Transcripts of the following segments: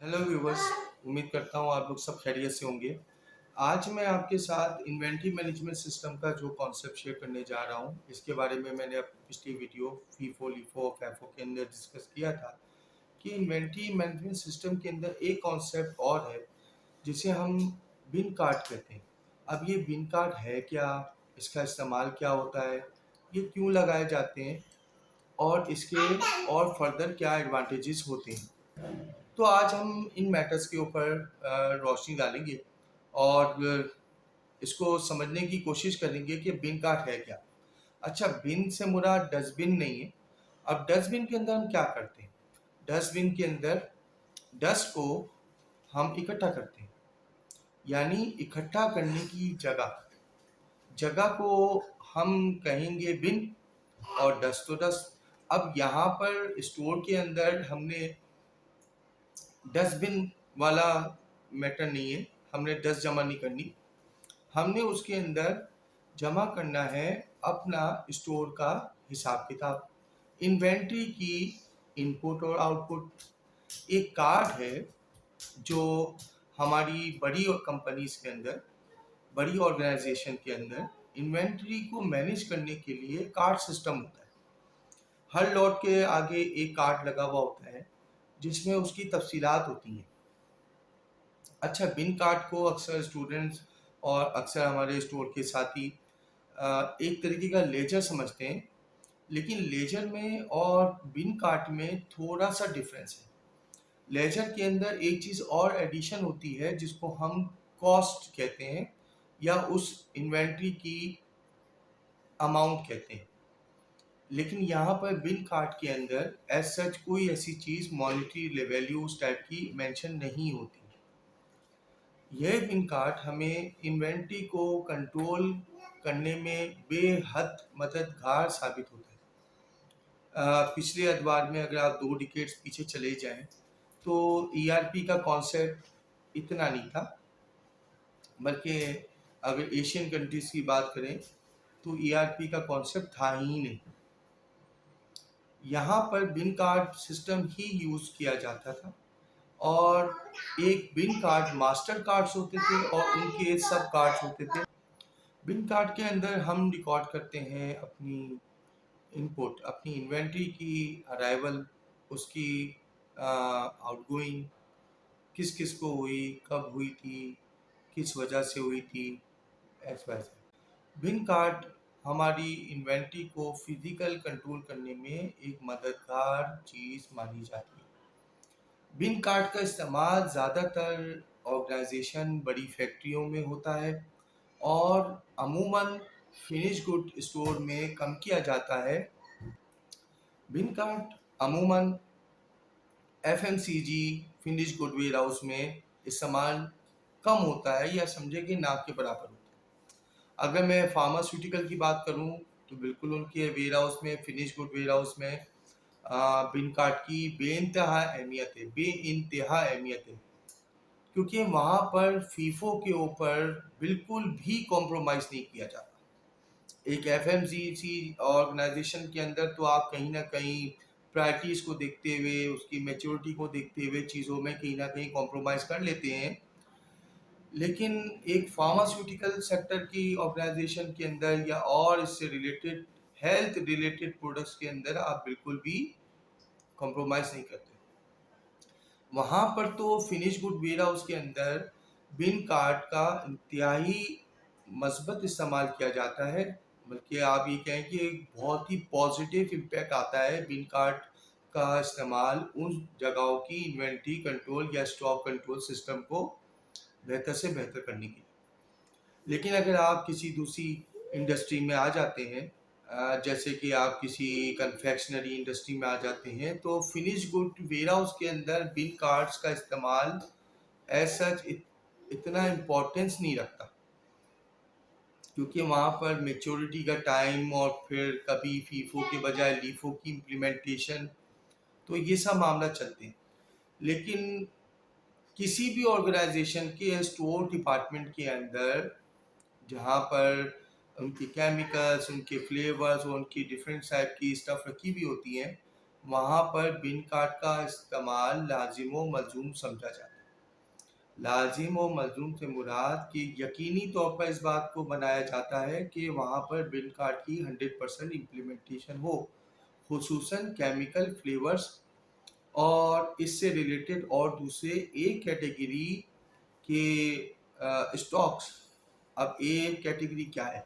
Hello viewers. उम्मीद करता हूँ आप लोग सब खैरियत से होंगे। आज मैं आपके साथ इन्वेंट्री मैनेजमेंट सिस्टम का जो कॉन्सेप्ट शेयर करने जा रहा हूँ, इसके बारे में मैंने अपनी पिछली वीडियो फीफो लीफो फैफो के अंदर डिस्कस किया था कि इन्वेंट्री मैनेजमेंट सिस्टम के अंदर एक कॉन्सेप्ट और है जिसे हम बिन कार्ड कहते हैं। अब ये बिन कार्ड है क्या, इसका इस्तेमाल क्या होता है, ये क्यों लगाए जाते हैं और इसके और फर्दर क्या एडवांटेजेस होते हैं। तो आज हम इन मैटर्स के ऊपर रोशनी डालेंगे और इसको समझने की कोशिश करेंगे कि बिन कार्ड है क्या। अच्छा, बिन से मुराद डस्टबिन नहीं है। अब डस्टबिन के अंदर हम क्या करते हैं? डस्टबिन के अंदर डस्ट को हम इकट्ठा करते हैं, यानी इकट्ठा करने की जगह जगह को हम कहेंगे बिन, और डस्ट तो डस्ट। अब यहाँ पर स्टोर के अंदर हमने डस्टबिन वाला मैटर नहीं है, हमने डस्ट जमा नहीं करनी, हमने उसके अंदर जमा करना है अपना स्टोर का हिसाब किताब, इन्वेंट्री की इनपुट और आउटपुट। एक कार्ड है जो हमारी बड़ी कंपनीज के अंदर, बड़ी ऑर्गेनाइजेशन के अंदर इन्वेंट्री को मैनेज करने के लिए कार्ड सिस्टम होता है। हर लॉट के आगे एक कार्ड लगा हुआ होता है जिसमें उसकी तफसीलात होती हैं। अच्छा, बिन कार्ड को अक्सर स्टूडेंट्स और अक्सर हमारे स्टोर के साथी एक तरीके का लेजर समझते हैं, लेकिन लेजर में और बिन कार्ड में थोड़ा सा डिफरेंस है। लेजर के अंदर एक चीज़ और एडिशन होती है जिसको हम कॉस्ट कहते हैं या उस इन्वेंट्री की अमाउंट कहते हैं। लेकिन यहाँ पर बिन कार्ड के अंदर एज सच कोई ऐसी चीज़ मॉनेटरी वैल्यू उस टाइप की मेंशन नहीं होती। यह बिन कार्ड हमें इन्वेंट्री को कंट्रोल करने में बेहद मददगार साबित होता है। पिछले अदवार में अगर आप 2 डिकेड्स पीछे चले जाएं तो ईआरपी का कॉन्सेप्ट इतना नहीं था, बल्कि अगर एशियन कंट्रीज की बात करें तो ईआरपी का कॉन्सेप्ट था ही नहीं। यहाँ पर बिन कार्ड सिस्टम ही यूज़ किया जाता था और एक बिन कार्ड मास्टर कार्ड्स होते थे और उनके सब कार्ड्स होते थे। बिन कार्ड के अंदर हम रिकॉर्ड करते हैं अपनी इनपुट, अपनी इन्वेंट्री की अराइवल, उसकी आउटगोइंग, किस किस को हुई, कब हुई थी, किस वजह से हुई थी, एक्स वाई जेड। बिन कार्ड हमारी इन्वेंट्री को फिजिकल कंट्रोल करने में एक मददगार चीज़ मानी जाती है। बिन कार्ड का इस्तेमाल ज़्यादातर ऑर्गेनाइजेशन बड़ी फैक्ट्रियों में होता है और अमूमन फिनिश गुड स्टोर में कम किया जाता है। बिन कार्ड अमूमन FMCG finish good warehouse में इस्तेमाल कम होता है, या समझे कि ना के बराबर होता है। अगर मैं फार्मास्यूटिकल की बात करूं तो बिल्कुल उनके वेयर हाउस में, फिनिश गुड वेयर हाउस में बिन कार्ड की बेइंतहा अहमियत है, बेइंतहा अहमियत है, क्योंकि वहाँ पर फीफो के ऊपर बिल्कुल भी कॉम्प्रोमाइज़ नहीं किया जाता। एक एफएमसीजी ऑर्गेनाइजेशन के अंदर तो आप कहीं ना कहीं प्रायरिटीज़ को देखते हुए, उसकी मैच्योरिटी को देखते हुए चीज़ों में कहीं ना कहीं कॉम्प्रोमाइज़ कर लेते हैं, लेकिन एक फार्मास्यूटिकल सेक्टर की ऑर्गेनाइजेशन के अंदर या और इससे रिलेटेड हेल्थ रिलेटेड प्रोडक्ट्स के अंदर आप बिल्कुल भी कॉम्प्रोमाइज़ नहीं करते। वहाँ पर तो फिनिश गुड वेयर हाउस के अंदर बिन कार्ड का इंतहाई मस्बत इस्तेमाल किया जाता है, बल्कि आप ये कहें कि एक बहुत ही पॉजिटिव इम्पैक्ट आता है बिन कार्ड का इस्तेमाल उन जगहों की इन्वेंट्री कंट्रोल या स्टॉक कंट्रोल सिस्टम को बेहतर से बेहतर करने के लिए। लेकिन अगर आप किसी दूसरी इंडस्ट्री में आ जाते हैं, जैसे कि आप किसी कन्फेक्शनरी इंडस्ट्री में आ जाते हैं, तो फिनिश गुड वेयर हाउस के अंदर बिन कार्ड्स का इस्तेमाल एज सच इतना इम्पोर्टेंस नहीं रखता, क्योंकि वहाँ पर मेच्योरिटी का टाइम और फिर कभी फीफो के बजाय लीफो की इम्प्लीमेंटेशन, तो ये सब मामला चलते हैं। लेकिन किसी भी ऑर्गेनाइजेशन के स्टोर डिपार्टमेंट के अंदर, जहाँ पर उनके केमिकल्स, उनके फ्लेवर्स और उनकी डिफरेंट टाइप की स्टफ रखी हुई होती हैं, वहाँ पर बिन कार्ड का इस्तेमाल लाजिम व मलजूम समझा जाता है। लाजिम व मलजूम से मुराद कि यकीनी तौर पर इस बात को बनाया जाता है कि वहाँ पर बिन कार्ड की 100% इम्प्लीमेंटेशन हो, खुसूसन केमिकल फ्लेवर्स और इससे रिलेटेड और दूसरे एक कैटेगरी के स्टॉक्स। अब ए कैटेगरी क्या है,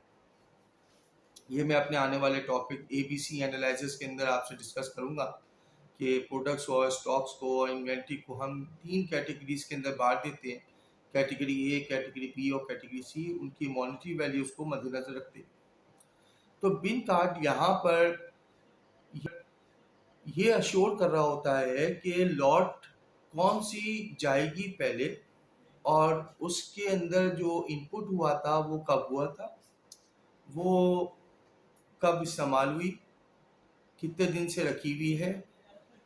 ये मैं अपने आने वाले टॉपिक ABC एनालिसिस के अंदर आपसे डिस्कस करूंगा कि प्रोडक्ट्स और स्टॉक्स को और इन्वेंट्री को हम 3 कैटेगरीज के अंदर बांट देते हैं, कैटेगरी ए, कैटेगरी बी और कैटेगरी सी, उनकी मॉनेटरी वैल्यूज को मद्देनजर रखते हैं। तो बिन कार्ड यहाँ पर ये अश्योर कर रहा होता है कि लॉट कौन सी जाएगी पहले और उसके अंदर जो इनपुट हुआ था वो कब हुआ था, वो कब इस्तेमाल हुई, कितने दिन से रखी हुई है,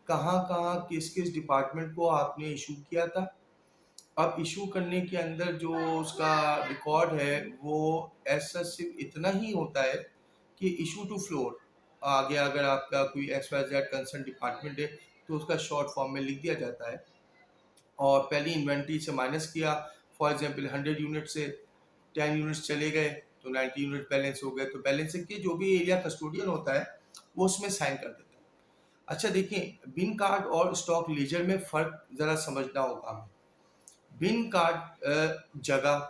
कहाँ कहाँ किस किस डिपार्टमेंट को आपने इशू किया था। अब इशू करने के अंदर जो उसका रिकॉर्ड है वो ऐसा सिर्फ इतना ही होता है कि इशू टू फ्लोर, आगे अगर आपका कोई XYZ कंसर्न डिपार्टमेंट है तो उसका शॉर्ट फॉर्म में लिख दिया जाता है और पहली इन्वेंट्री से माइनस किया। फॉर एग्जांपल 100 यूनिट से 10 यूनिट्स चले गए तो 90 यूनिट बैलेंस हो गए, तो बैलेंस के जो भी एरिया कस्टोडियन होता है वो उसमें साइन कर देता है। अच्छा देखिए, बिन कार्ड और स्टॉक लेजर में फ़र्क ज़रा समझना होगा हमें। बिन कार्ड जगह,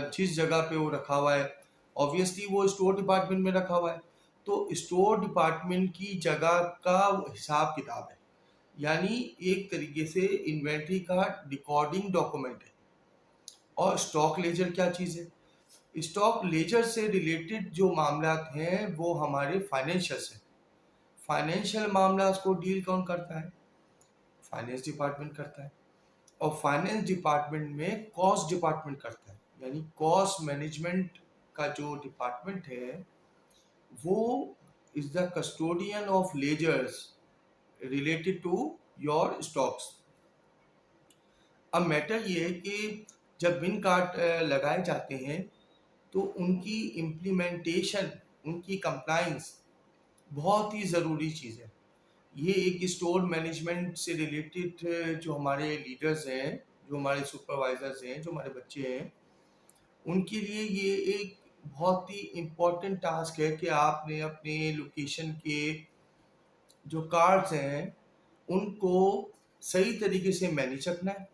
जिस जगह पे वो रखा हुआ है, ऑब्वियसली वो स्टोर डिपार्टमेंट में रखा हुआ है, तो स्टोर डिपार्टमेंट की जगह का हिसाब किताब है, यानी एक तरीके से इन्वेंट्री का रिकॉर्डिंग डॉक्यूमेंट है। और स्टॉक लेजर क्या चीज़ है? स्टॉक लेजर से रिलेटेड जो मामला हैं वो हमारे फाइनेंशियल्स हैं। फाइनेंशियल मामला को डील कौन करता है? फाइनेंस डिपार्टमेंट करता है। और फाइनेंस डिपार्टमेंट में कॉस्ट डिपार्टमेंट करता है, यानी कॉस्ट मैनेजमेंट का जो डिपार्टमेंट है वो is the custodian of ledgers related to your stocks. अब मैटर ये है कि जब बिन कार्ड लगाए जाते हैं तो उनकी इम्प्लीमेंटेशन, उनकी कंप्लाइंस बहुत ही ज़रूरी चीज़ है। ये एक स्टोर मैनेजमेंट से रिलेटेड जो हमारे लीडर्स हैं, जो हमारे सुपरवाइजर्स हैं, जो हमारे बच्चे हैं, उनके लिए ये एक बहुत ही इम्पोर्टेंट टास्क है कि आपने अपने लोकेशन के जो कार्ड्स हैं उनको सही तरीके से मैनेज रखना है।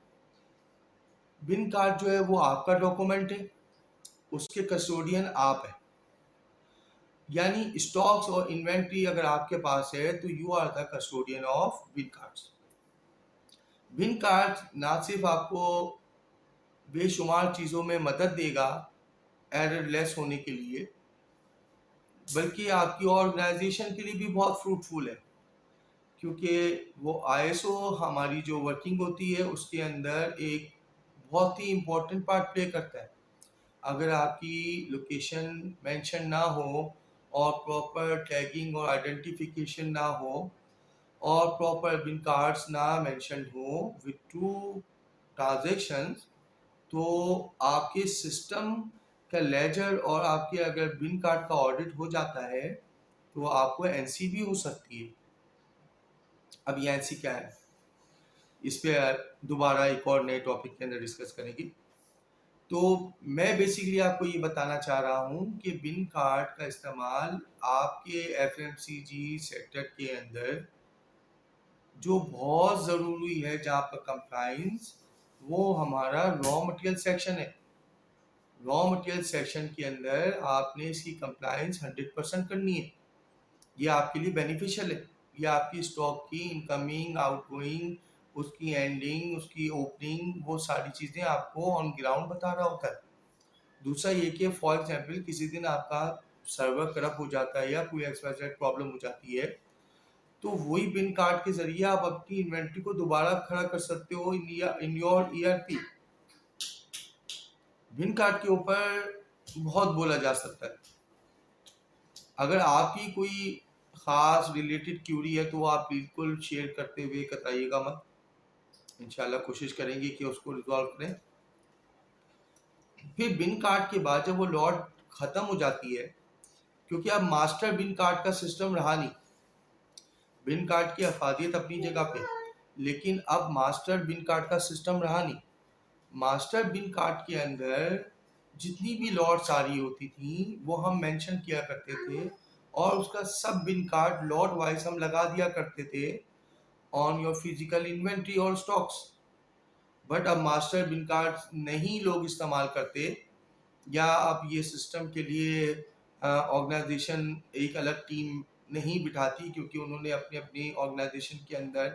बिन कार्ड जो है वो आपका डॉक्यूमेंट है, उसके कस्टोडियन आप हैं, यानी स्टॉक्स और इन्वेंट्री अगर आपके पास है तो you are the custodian of bin cards. Bin card ना सिर्फ आपको बेशुमार चीज़ों में मदद देगा एरर लेस होने के लिए, बल्कि आपकी ऑर्गेनाइजेशन के लिए भी बहुत फ्रूटफुल है, क्योंकि वो ISO हमारी जो वर्किंग होती है उसके अंदर एक बहुत ही इम्पोर्टेंट पार्ट प्ले करता है। अगर आपकी लोकेशन मेंशन ना हो और प्रॉपर टैगिंग और आइडेंटिफिकेशन ना हो और प्रॉपर बिन कार्ड्स ना मेंशन हो विद ट्रू ट्रांजेक्शंस, तो आपके सिस्टम का लेजर और आपके अगर बिन कार्ड का ऑडिट हो जाता है तो आपको NC भी हो सकती है। अब ये NC क्या है, इस पे दोबारा एक और नए टॉपिक के अंदर डिस्कस करेंगे। तो मैं बेसिकली आपको ये बताना चाह रहा हूँ कि बिन कार्ड का इस्तेमाल आपके FMCG सेक्टर के अंदर जो बहुत ज़रूरी है जहाँ पर कंप्लाइंस, वो हमारा रॉ मटेरियल सेक्शन है। रॉ मटेरियल सेक्शन के अंदर आपने इसकी कंप्लाइंस 100% करनी है। ये आपके लिए बेनिफिशियल है। ये आपकी स्टॉक की इनकमिंग, आउटगोइंग, उसकी एंडिंग, उसकी ओपनिंग, वो सारी चीज़ें आपको ऑन ग्राउंड बता रहा होता है। दूसरा ये कि फॉर एग्जांपल किसी दिन आपका सर्वर करप्ट हो जाता है या कोई XYZ प्रॉब्लम हो जाती है, तो वही बिन कार्ड के ज़रिए आप अपनी इन्वेंट्री को दोबारा खड़ा कर सकते हो in your ERP। Bin card के ऊपर बहुत बोला जा सकता है। अगर आपकी कोई ख़ास रिलेटेड क्यूरी है तो आप बिल्कुल शेयर करते हुए कतराइएगा मत। इंशाल्लाह कोशिश करेंगे कि उसको रिजॉल्व करें। फिर बिन कार्ड के बाद जब वो लॉट ख़त्म हो जाती है, क्योंकि अब मास्टर बिन कार्ड का सिस्टम रहा नहीं, बिन कार्ड की अफादियत अपनी जगह पे, लेकिन अब मास्टर बिन कार्ड का सिस्टम रहा नहीं। मास्टर बिन कार्ड के अंदर जितनी भी लॉट्स आ रही होती थी वो हम मेंशन किया करते थे, और उसका सब बिन कार्ड लॉट वाइज हम लगा दिया करते थे ऑन योर फिजिकल इन्वेंट्री और स्टॉक्स। बट अब मास्टर बिन कार्ड नहीं लोग इस्तेमाल करते, या अब ये सिस्टम के लिए ऑर्गेनाइजेशन एक अलग टीम नहीं बिठाती, क्योंकि उन्होंने अपने अपनी ऑर्गेनाइजेशन के अंदर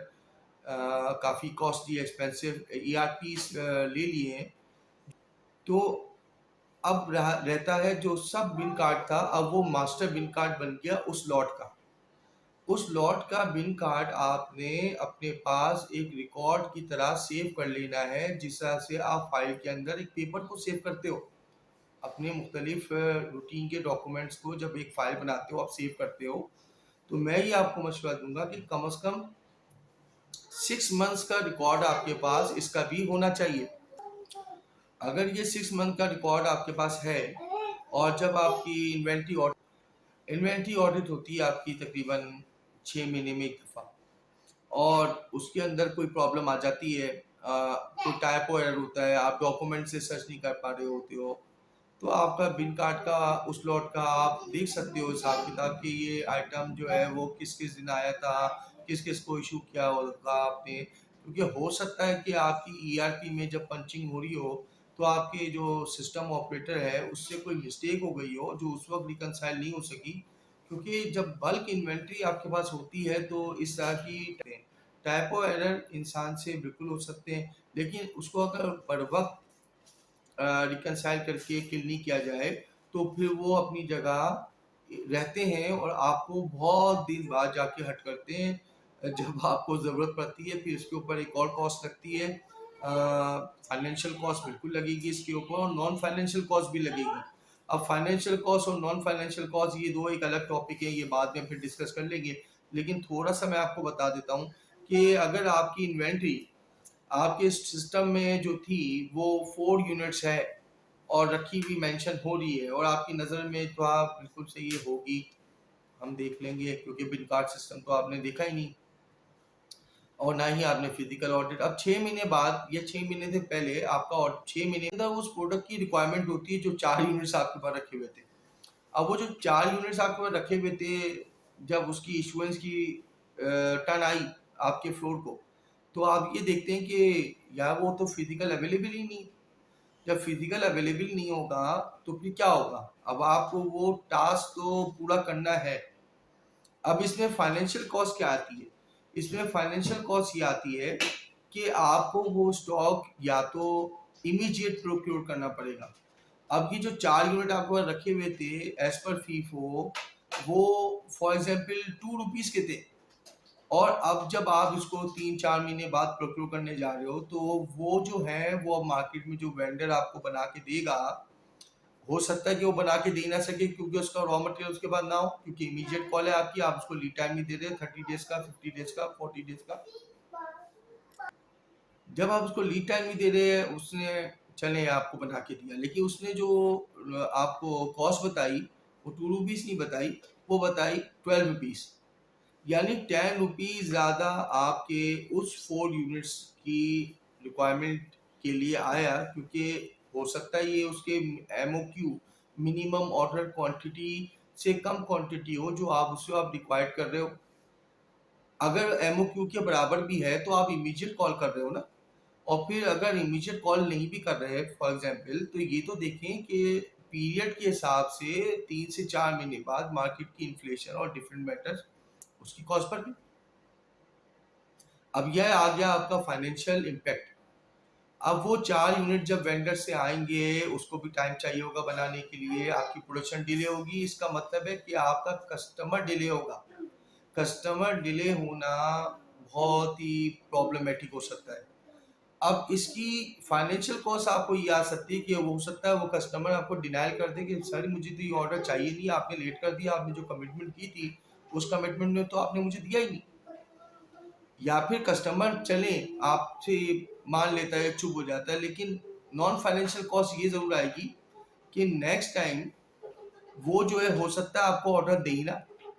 काफ़ी कॉस्टली एक्सपेंसिव ERPs ले लिए हैं। तो अब रहता है जो सब बिन कार्ड था, अब वो मास्टर बिन कार्ड बन गया उस लॉट का। उस लॉट का बिन कार्ड आपने अपने पास एक रिकॉर्ड की तरह सेव कर लेना है, जिस तरह से आप फाइल के अंदर एक पेपर को सेव करते हो। अपने मुख्तलिफ रूटीन के डॉक्यूमेंट्स को जब एक फाइल बनाते हो, आप सेव करते हो, तो मैं ये आपको मशवरा दूंगा कि कम से कम 6 मंथ्स का रिकॉर्ड आपके पास इसका भी होना चाहिए। अगर ये 6 मंथ का रिकॉर्ड आपके पास है, और जब आपकी इन्वेंट्री ऑडिट होती है आपकी तकरीबन 6 महीने में एक दफ़ा, और उसके अंदर कोई प्रॉब्लम आ जाती है, कोई टाइपो एरर होता है, आप डॉक्यूमेंट से सर्च नहीं कर पा रहे होते हो, तो आपका बिन कार्ड का उस लॉट का आप देख सकते हो हिसाब किताब कि ये आइटम जो है वो किस किस दिन आया था, किस किस को इशू किया होगा आपने। क्योंकि हो सकता है कि आपकी ERP में जब पंचिंग हो रही हो, तो आपके जो सिस्टम ऑपरेटर है उससे कोई मिस्टेक हो गई हो जो उस वक्त रिकनसाइल नहीं हो सकी। क्योंकि जब बल्क इन्वेंट्री आपके पास होती है तो इस तरह की टाइपो एरर इंसान से बिल्कुल हो सकते हैं, लेकिन उसको अगर बर वक्त रिकनसाइल करके किल नहीं किया जाए तो फिर वो अपनी जगह रहते हैं, और आपको बहुत दिन बाद जाके हट करते हैं जब आपको ज़रूरत पड़ती है। फिर इसके ऊपर एक और कॉस्ट लगती है, फाइनेंशियल कॉस्ट बिल्कुल लगेगी इसके ऊपर, और नॉन फाइनेंशियल कॉस्ट भी लगेगी। अब फाइनेंशियल कॉस्ट और नॉन फाइनेंशियल कॉस्ट ये दो एक अलग टॉपिक है, ये बाद में फिर डिस्कस कर लेंगे। लेकिन थोड़ा सा मैं आपको बता देता हूँ कि अगर आपकी इन्वेंट्री आपके सिस्टम में जो थी वो 4 यूनिट्स है और रखी हुई मेंशन हो रही है, और आपकी नज़र में तो आप बिल्कुल से ये होगी, हम देख लेंगे, क्योंकि बिल कार्ड सिस्टम तो आपने देखा ही नहीं, और ना ही आपने फिजिकल ऑडिट। अब 6 महीने बाद या 6 महीने से पहले आपका 6 महीने के अंदर उस प्रोडक्ट की रिक्वायरमेंट होती है जो 4 यूनिट्स आपके पास रखे हुए थे। अब वो जो 4 यूनिट्स आपके पास रखे हुए थे, जब उसकी इशुएंस की टर्न आई आपके फ्लोर को, तो आप ये देखते हैं कि यार वो तो फिजिकल अवेलेबल ही नहीं। जब फिजिकल अवेलेबल नहीं होगा तो फिर क्या होगा? अब आपको वो टास्क तो पूरा करना है। अब इसमें फाइनेंशियल कॉस्ट क्या आती है? इसमें फाइनेंशियल कॉस्ट ये आती है कि आपको वो स्टॉक या तो इमीडिएट प्रोक्योर करना पड़ेगा। अब ये जो 4 यूनिट आपके पास रखे हुए थे एज पर फीफो, वो फॉर एग्जाम्पल ₹2 के थे, और अब जब आप इसको 3-4 महीने बाद प्रोक्योर करने जा रहे हो, तो वो जो है वो अब मार्केट में जो वेंडर आपको बना के देगा, हो सकता है कि वो बना के दे ना सके क्योंकि उसका रॉ मटेरियल उसके बाद ना हो, क्योंकि इमीडिएट कॉल है आपकी, आप उसको लीड टाइम नहीं दे रहे 30 डेज का, 50 डेज का, 40 डेज का। जब आप उसको लीड टाइम नहीं दे रहे हैं, उसने चले आपको बना के दिया, लेकिन उसने जो आपको कॉस्ट बताई वो ₹2 नहीं बताई, वो बताई ₹12, यानी ₹10 ज़्यादा आपके उस 4 यूनिट्स की रिक्वायरमेंट के लिए आया, क्योंकि हो सकता है ये उसके MOQ मिनिमम ऑर्डर क्वांटिटी से कम क्वांटिटी हो जो आप उससे आप रिक्वायर्ड कर रहे हो। अगर MOQ के बराबर भी है तो आप इमीडिएट कॉल कर रहे हो ना। और फिर अगर इमीडिएट कॉल नहीं भी कर रहे हैं फॉर एग्जांपल, तो ये तो देखें कि पीरियड के हिसाब से 3 से 4 महीने बाद मार्केट की इन्फ्लेशन और डिफरेंट मैटर्स उसकी कॉस्ट पर भी। अब यह आ गया आपका फाइनेंशियल इम्पैक्ट। अब वो 4 यूनिट जब वेंडर से आएंगे, उसको भी टाइम चाहिए होगा बनाने के लिए, आपकी प्रोडक्शन डिले होगी, इसका मतलब है कि आपका कस्टमर डिले होगा। कस्टमर डिले होना बहुत ही प्रॉब्लमेटिक हो सकता है। अब इसकी फाइनेंशियल कॉस्ट आपको ये आ सकती है कि वो हो सकता है वो कस्टमर आपको डिनायल कर दे कि सर मुझे तो ये ऑर्डर चाहिए नहीं, आपने लेट कर दिया, आपने जो कमिटमेंट की थी उस कमिटमेंट में तो आपने मुझे दिया ही नहीं। या फिर कस्टमर चले आपसे मान लेता है, चुप हो जाता है, लेकिन नॉन फाइनेंशियल कॉस्ट ये जरूर आएगी कि नेक्स्ट टाइम वो जो है हो सकता है आपको ऑर्डर दे ही ना,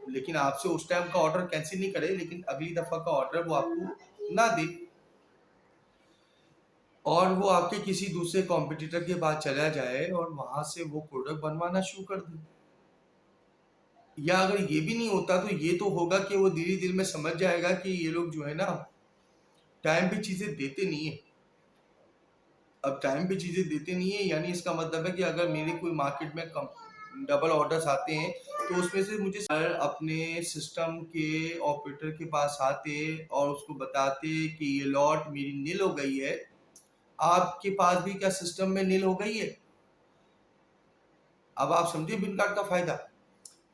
लेकिन आपसे उस टाइम का ऑर्डर कैंसिल नहीं करे, लेकिन अगली दफ़ा का ऑर्डर वो आपको ना दे, और वो आपके किसी दूसरे कॉम्पिटिटर के पास चला जाए और वहाँ से वो प्रोडक्ट बनवाना शुरू कर दे। या अगर ये भी नहीं होता तो ये तो होगा कि वो धीरे-धीरे में समझ जाएगा कि ये लोग जो है ना, टाइम पे चीज़ें देते नहीं है। अब टाइम पे चीज़ें देते नहीं है, यानी इसका मतलब है कि अगर मेरे कोई मार्केट में कम डबल ऑर्डर्स आते हैं, तो उसमें से मुझे सर अपने सिस्टम के ऑपरेटर के पास आते और उसको बताते कि ये लॉट मेरी नील हो गई है। आपके पास भी क्या सिस्टम में नील हो गई है? अब आप समझे बिन कार्ड का फ़ायदा।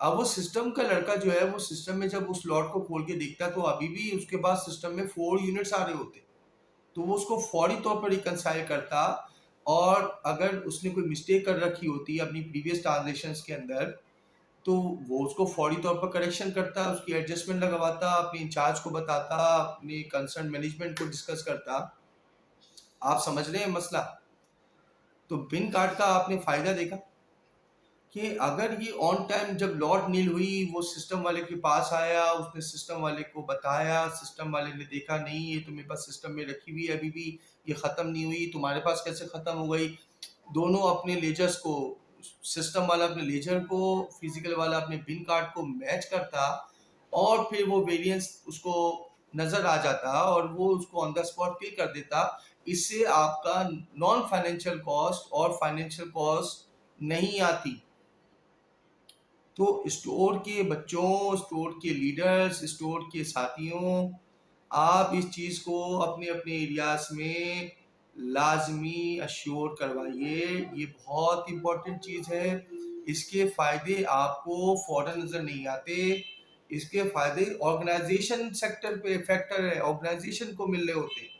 अब वो सिस्टम का लड़का जो है, वो सिस्टम में जब उस लॉट को खोल के देखता, तो अभी भी उसके पास सिस्टम में 4 यूनिट्स आ रहे होते। तो वो उसको फौरी तौर पर रिकंसाइल करता, और अगर उसने कोई मिस्टेक कर रखी होती अपनी प्रीवियस ट्रांज़ैक्शंस के अंदर, तो वो उसको फौरी तौर पर करेक्शन करता, उसकी एडजस्टमेंट लगवाता, अपने इंचार्ज को बताता, अपनी कंसर्न मैनेजमेंट को डिस्कस करता। आप समझ रहे हैं मसला? तो बिन कार्ड का आपने फ़ायदा देखा कि अगर ये ऑन टाइम जब लॉट नील हुई, वो सिस्टम वाले के पास आया, उसने सिस्टम वाले को बताया, सिस्टम वाले ने देखा नहीं ये तो मेरे पास सिस्टम में रखी हुई है अभी भी, ये ख़त्म नहीं हुई, तुम्हारे पास कैसे ख़त्म हो गई? दोनों अपने लेजर्स को, सिस्टम वाला अपने लेजर को, फिजिकल वाला अपने बिन कार्ड को मैच करता, और फिर वो वेरिएंस उसको नज़र आ जाता और वो उसको ऑन द स्पॉट किल कर देता। इससे आपका नॉन फाइनेंशियल कॉस्ट और फाइनेंशियल कॉस्ट नहीं आती। तो स्टोर के बच्चों, स्टोर के लीडर्स, स्टोर के साथियों, आप इस चीज़ को अपने अपने एरियाज में लाजमी अश्योर करवाइए। ये बहुत इंपॉर्टेंट चीज़ है। इसके फ़ायदे आपको फ़ौरन नज़र नहीं आते। इसके फ़ायदे ऑर्गेनाइजेशन सेक्टर पे फैक्टर है, ऑर्गेनाइजेशन को मिल रहे होते हैं।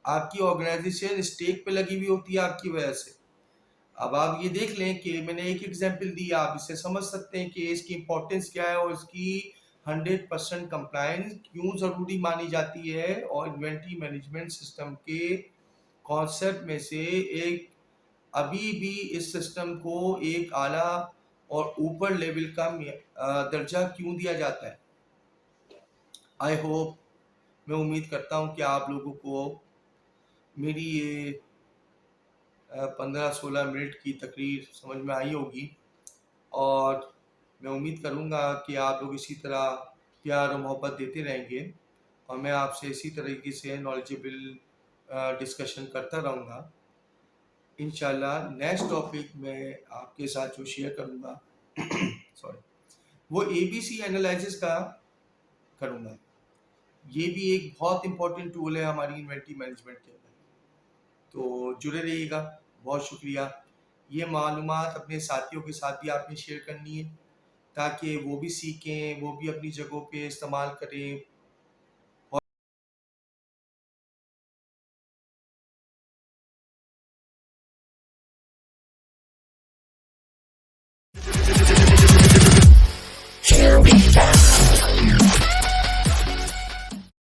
आपकी ऑर्गेनाइजेशन स्टेक पे लगी हुई होती है आपकी वजह से। अब आप ये देख लें कि मैंने एक एग्जांपल दी, आप इससे समझ सकते हैं कि इसकी इम्पोर्टेंस क्या है और इसकी 100% कंप्लायंस क्यों ज़रूरी मानी जाती है, और इन्वेंट्री मैनेजमेंट सिस्टम के कॉन्सेप्ट में से एक अभी भी इस सिस्टम को एक आला और ऊपर लेवल का दर्जा क्यों दिया जाता है। आई होप, मैं उम्मीद करता हूँ कि आप लोगों को मेरी ये 15-16 मिनट की तकरीर समझ में आई होगी, और मैं उम्मीद करूँगा कि आप लोग इसी तरह प्यार और मोहब्बत देते रहेंगे, और मैं आपसे इसी तरीके से नॉलेजेबल डिस्कशन करता रहूँगा। इंशाल्लाह नेक्स्ट टॉपिक मैं आपके साथ जो शेयर करूँगा सॉरी, वो एबीसी एनालिसिस का करूँगा। ये भी एक बहुत इम्पोर्टेंट टूल है हमारी इन्वेंट्री मैनेजमेंट के अंदर। तो जुड़े रहिएगा। बहुत शुक्रिया। ये मालूमात अपने साथियों के साथ भी आपने शेयर करनी है, ताकि वो भी सीखें, वो भी अपनी जगहों पे इस्तेमाल करें,